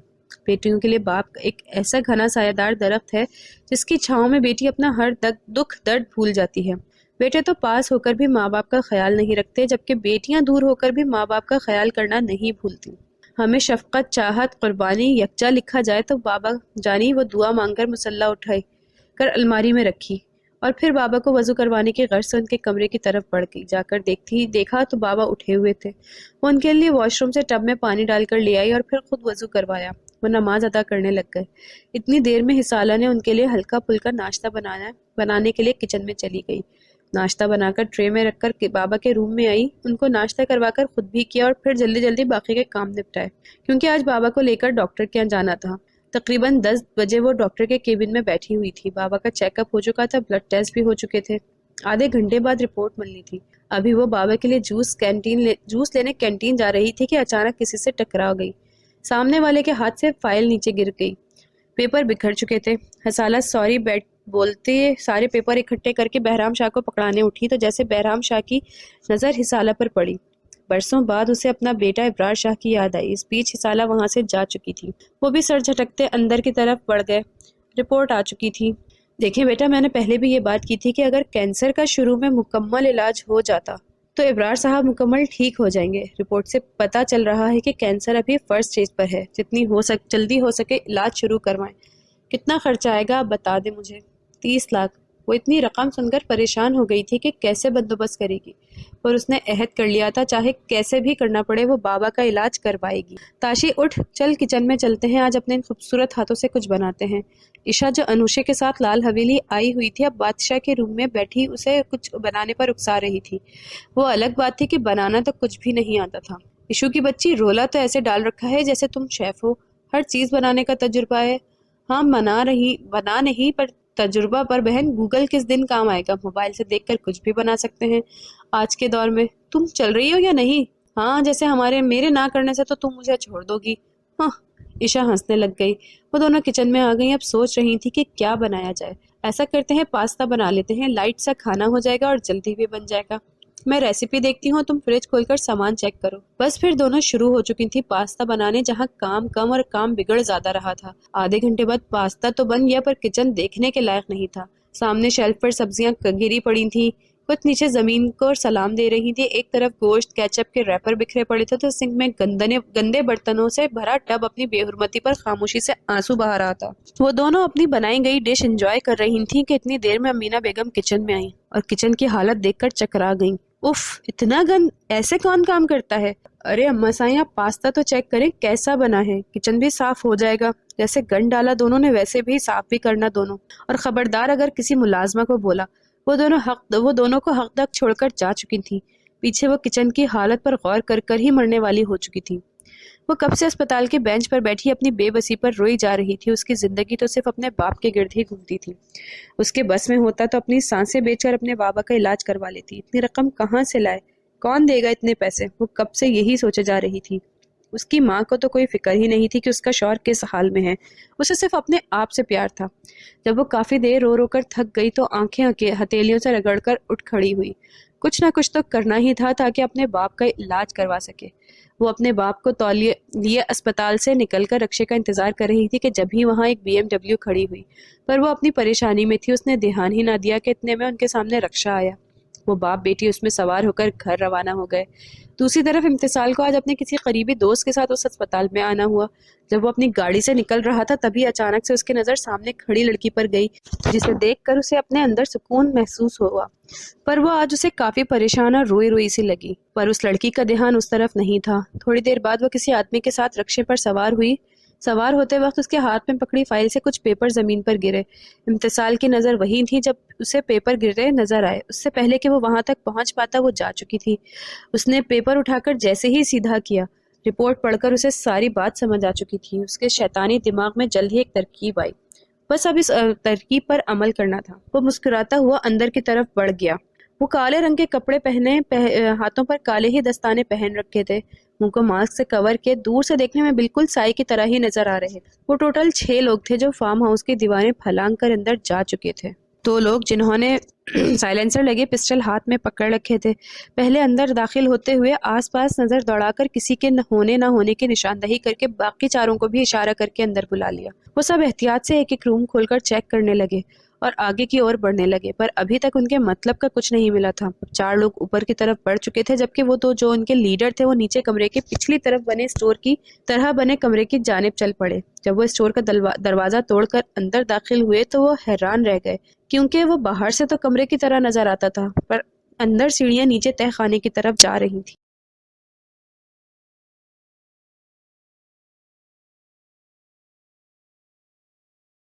بیٹیوں کے لیے باپ ایک ایسا گھنا سایہ دار درخت ہے جس کی چھاؤں میں بیٹی اپنا ہر دکھ درد بھول جاتی ہے۔ بیٹے تو پاس ہو کر بھی ماں باپ کا خیال نہیں رکھتے، جبکہ بیٹیاں دور ہو کر بھی ماں باپ کا خیال کرنا نہیں بھولتی۔ ہمیں شفقت، چاہت، قربانی یکجا لکھا جائے تو بابا جانی وہ دعا مانگ کر مسلح اٹھائی کر الماری میں رکھی، اور پھر بابا کو وضو کروانے کی غرض سے ان کے کمرے کی طرف بڑھ گئی۔ جا کر دیکھا تو بابا اٹھے ہوئے تھے۔ وہ ان کے لیے واش روم سے ٹب میں پانی ڈال کر لے آئی اور پھر خود وضو کروایا۔ وہ نماز ادا کرنے لگ گئے۔ اتنی دیر میں حصالہ نے ان کے لیے ہلکا پھلکا ناشتہ بنانے کے لیے کچن میں چلی گئی۔ ناشتہ بنا کر ٹرے میں رکھ کر بابا کے روم میں آئی، ان کو ناشتہ کروا کر خود بھی کیا اور پھر جلدی جلدی باقی کے کام نپٹائے، کیونکہ آج بابا کو لے کر ڈاکٹر کے یہاں جانا تھا۔ تقریباً 10 بجے وہ ڈاکٹر کے کیبن میں بیٹھی ہوئی تھی۔ بابا کا چیک اپ ہو چکا تھا، بلڈ ٹیسٹ بھی ہو چکے تھے، آدھے گھنٹے بعد رپورٹ ملنی تھی۔ ابھی وہ بابا کے لیے جوس لینے کینٹین جا رہی تھی کہ اچانک کسی سے ٹکرا گئی۔ سامنے والے کے ہاتھ سے فائل نیچے گر گئی، پیپر بکھر چکے تھے۔ حسالہ سوری بولتے سارے پیپر اکٹھے کر کے بہرام شاہ کو پکڑانے اٹھی تو جیسے بہرام شاہ کی نظر حسالہ پر پڑی۔ برسوں بعد اسے اپنا بیٹا ابرار شاہ کی یاد آئی۔ اس بیچ حسالہ وہاں سے جا چکی تھی۔ وہ بھی سر جھٹکتے اندر کی طرف بڑھ گئے۔ رپورٹ آ چکی تھی۔ دیکھیں بیٹا، میں نے پہلے بھی یہ بات کی تھی کہ اگر کینسر کا شروع میں مکمل علاج ہو جاتا تو ابرار صاحب مکمل ٹھیک ہو جائیں گے۔ رپورٹ سے پتہ چل رہا ہے کہ کینسر ابھی فرسٹ سٹیج پر ہے۔ جتنی جلدی ہو سکے علاج شروع کروائیں۔ کتنا خرچہ آئے گا آپ بتا دیں مجھے۔ 30 لاکھ۔ وہ اتنی رقم سن کر پریشان ہو گئی تھی کہ کیسے بندوبست کرے گی، اور اس نے عہد کر لیا تھا چاہے کیسے بھی کرنا پڑے وہ بابا کا علاج کروائے گی۔ تاشی اٹھ، چل کچن میں چلتے ہیں، آج اپنے خوبصورت ہاتھوں سے کچھ بناتے ہیں۔ عشا جو انوشے کے ساتھ لال حویلی آئی ہوئی تھی، اب بادشاہ کے روم میں بیٹھی اسے کچھ بنانے پر اکسا رہی تھی۔ وہ الگ بات تھی کہ بنانا تو کچھ بھی نہیں آتا تھا۔ عشو کی بچی، رولا تو ایسے ڈال رکھا ہے جیسے تم شیف ہو، ہر چیز بنانے کا تجربہ ہے۔ ہاں بنا نہیں پر تجربہ پر بہن، گوگل کس دن کام آئے گا؟ موبائل سے دیکھ کر کچھ بھی بنا سکتے ہیں آج کے دور میں۔ تم چل رہی ہو یا نہیں؟ ہاں، جیسے میرے نہ کرنے سے تو تم مجھے چھوڑ دو گی۔ ہاں، عشا ہنسنے لگ گئی۔ وہ دونوں کچن میں آ گئیں۔ اب سوچ رہی تھی کہ کیا بنایا جائے۔ ایسا کرتے ہیں پاستا بنا لیتے ہیں، لائٹ سا کھانا ہو جائے گا اور جلدی بھی بن جائے گا۔ میں ریسیپی دیکھتی ہوں، تم فریج کھول کر سامان چیک کرو۔ بس پھر دونوں شروع ہو چکی تھی پاستا بنانے، جہاں کام کم اور کام بگڑ زیادہ رہا تھا۔ آدھے گھنٹے بعد پاستا تو بن گیا، پر کچن دیکھنے کے لائق نہیں تھا۔ سامنے شیلف پر سبزیاں گری پڑی تھیں، کچھ نیچے زمین کو سلام دے رہی تھی۔ ایک طرف گوشت کیچپ کے ریپر بکھرے پڑے تھے تو سنک میں گندے برتنوں سے بھرا ٹب اپنی بے حرمتی پر خاموشی سے آنسو بہا رہا تھا۔ وہ دونوں اپنی بنائی گئی ڈش انجوائے کر رہی تھیں کہ اتنی دیر میں امینا بیگم کچن میں آئیں اور کچن کی حالت دیکھ کر چکرا گئیں۔ اف، اتنا گند ایسے کون کام کرتا ہے؟ ارے اما سائیں، آپ پاستا تو چیک کریں کیسا بنا ہے، کچن بھی صاف ہو جائے گا۔ جیسے گند ڈالا دونوں نے ویسے بھی صاف بھی کرنا دونوں، اور خبردار اگر کسی ملازمہ کو بولا۔ وہ دونوں کو حق تک چھوڑ کر جا چکی تھی۔ پیچھے وہ کچن کی حالت پر غور کر ہی مرنے والی ہو چکی تھی۔ وہ کب سے اسپتال کے بینچ پر بیٹھی اپنی بے بسی پر روئی جا رہی تھی۔ اس کی زندگی تو صرف اپنے باپ کے گرد ہی گھومتی تھی۔ اس کے بس میں ہوتا تو اپنی سانسیں بیچ کر اپنے بابا کا علاج کروا لیتی۔ اتنی رقم کہاں سے لائے؟ کون دے گا اتنے پیسے؟ وہ کب سے یہی سوچے جا رہی تھی۔ اس کی ماں کو تو کوئی فکر ہی نہیں تھی کہ اس کا شوہر کس حال میں ہے۔ اسے صرف اپنے آپ سے پیار تھا۔ جب وہ کافی دیر رو رو کر تھک گئی تو آنکھیں ہتھیلیوں سے رگڑ کر اٹھ کھڑی ہوئی۔ کچھ نہ کچھ تو کرنا ہی تھا تاکہ اپنے باپ کا علاج کروا سکے۔ وہ اپنے باپ کو لیے اسپتال سے نکل کر رکشے کا انتظار کر رہی تھی کہ جب ہی وہاں ایک BMW کھڑی ہوئی، پر وہ اپنی پریشانی میں تھی۔ اس نے دھیان ہی نہ دیا کہ اتنے میں ان کے سامنے رکشہ آیا۔ وہ باپ بیٹی اس میں سوار ہو کر گھر روانہ ہو گئے۔ دوسری طرف امتسال کو آج اپنے کسی قریبی دوست کے ساتھ اس اسپتال میں آنا ہوا۔ جب وہ اپنی گاڑی سے نکل رہا تھا تبھی اچانک سے اس کی نظر سامنے کھڑی لڑکی پر گئی، جسے دیکھ کر اسے اپنے اندر سکون محسوس ہوا، پر وہ آج اسے کافی پریشان اور روئی روئی سی لگی۔ پر اس لڑکی کا دھیان اس طرف نہیں تھا۔ تھوڑی دیر بعد وہ کسی آدمی کے ساتھ رکشے پر سوار ہوئی۔ سوار ہوتے وقت اس کے ہاتھ میں پکڑی فائل سے کچھ پیپر زمین پر گرے۔ امتسال کی نظر وہیں تھی جب اسے پیپر گرے نظر آئے۔ اس سے پہلے کہ وہ وہاں تک پہنچ پاتا وہ جا چکی تھی۔ اس نے پیپر اٹھا کر جیسے ہی سیدھا کیا، رپورٹ پڑھ کر اسے ساری بات سمجھ آ چکی تھی۔ اس کے شیطانی دماغ میں جلد ہی ایک ترکیب آئی، بس اب اس ترکیب پر عمل کرنا تھا۔ وہ مسکراتا ہوا اندر کی طرف بڑھ گیا۔ وہ کالے رنگ کے کپڑے پہنے، ہاتھوں پر کالے ہی دستانے پہن رکھے تھے، منہ کو ماسک سے کور کے دور سے دیکھنے میں بالکل سائی کی طرح ہی نظر آ رہے۔ وہ ٹوٹل 6 لوگ تھے جو فارم ہاؤس کی دیواریں پھلانگ کر اندر جا چکے تھے۔ 2 لوگ جنہوں نے سائلنسر لگے پسٹل ہاتھ میں پکڑ رکھے تھے، پہلے اندر داخل ہوتے ہوئے آس پاس نظر دوڑا کر کسی کے نہ ہونے کی نشاندہی کر کے باقی چاروں کو بھی اشارہ کر کے اندر بلا لیا۔ وہ سب احتیاط سے ایک ایک روم کھول کر چیک کرنے لگے اور آگے کی اور بڑھنے لگے، پر ابھی تک ان کے مطلب کا کچھ نہیں ملا تھا۔ 4 لوگ اوپر کی طرف بڑھ چکے تھے، جبکہ وہ 2 جو ان کے لیڈر تھے وہ نیچے کمرے کے پچھلی طرف بنے اسٹور کی طرح بنے کمرے کی جانب چل پڑے۔ جب وہ اسٹور کا دروازہ توڑ کر اندر داخل ہوئے تو وہ حیران رہ گئے، کیونکہ وہ باہر سے تو کمرے کی طرح نظر آتا تھا، پر اندر سیڑھیاں نیچے تہہ خانے کی طرف جا رہی تھی۔